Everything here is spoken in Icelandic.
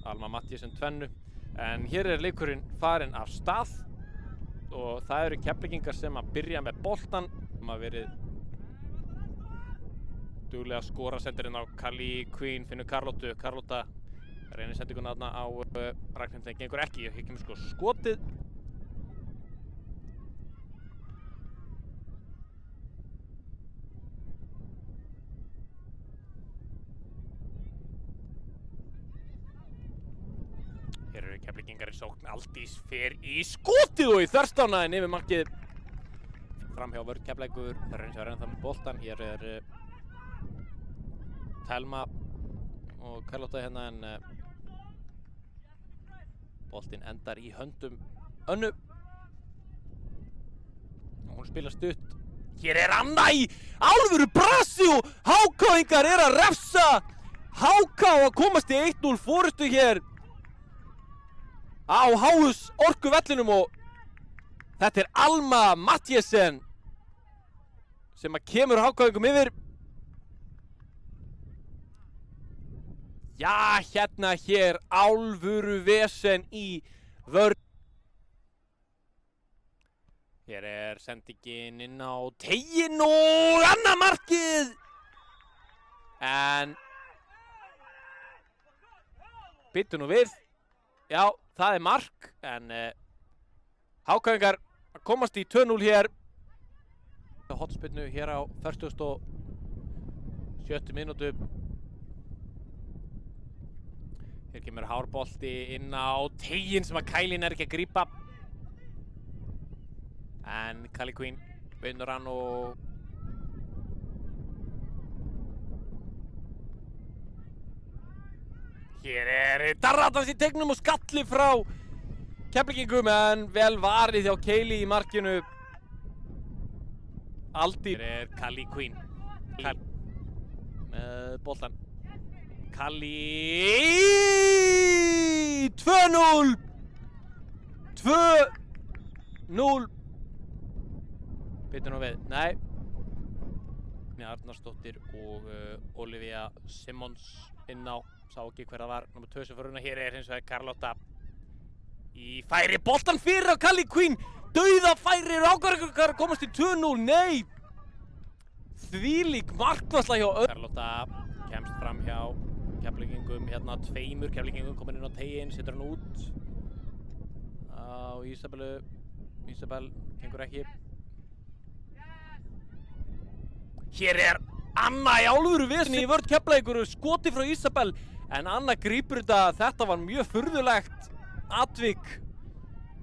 Alma Mathiesen tvennu. En hér leikurinn farinn af stað og það eru Keflvíkingar sem að byrja með boltan. Sem að verið duglega að skora, sendir inn á Kali Queen, finnur Karlóttu. Karlótta reynir sendinguna þarna á Ragnhildi, en gengur ekki. Hér kemur sko skotið. Hér eru Keflvíkingar í sókn, Aldís fer í skotið og í þverstánaðin yfir markið. Framhjá vörn Keflavíkur, það er eins og renna það með boltan. Hér Telma og Karlótta hérna, en boltinn endar í höndum Önnu. Hún spilar stutt. Hér Anna í alvöru brasi og HK-ingar að refsa HK að komast í 1-0 forystu hér á HS Orkuvellinum, og þetta Alma Mathiesen sem að kemur HK-ingum yfir. Já, hérna hér alvöru vesen í vörn. Hér sendingin inn á teiginn og annað markið. En byttu nú við. Já, það mark, en HK-ingar að komast í 2-0 hér. Hotspinnu hér á 47. mínútu. Hér kemur hárbolti inn á teiginn sem að Kælin ekki að grípa. En Kali Queen vinnur hann og hér Darratans í teignum og skalli frá Keflvíkingum, en vel varið hjá Keili í markinu. Aldís. Hér Kali Queen með boltan. Kali 2-0 2-0. Byttu nú við, nei. Arnarsdóttir og Olivia Simmons inn á, sá ekki hver það var, nummer 2 sem fyrir. Hér hins vegar Karlótta í færi, boltan fyrir á Kali Queen, dauða færi, HK komast í 2-0, nei. Þvílík markvarsla hjá Karlótta kemst fram hjá Keflvíkingum, hérna 2 Keflvíkingum komin inn á teiginn, setur hann út á Ísabellu. Ísabel gengur ekki. Hér Anna í alvöru vesen í vörn Keflavíkur, skoti frá Ísabel, en Anna grípur þetta. Þetta var mjög furðulegt atvik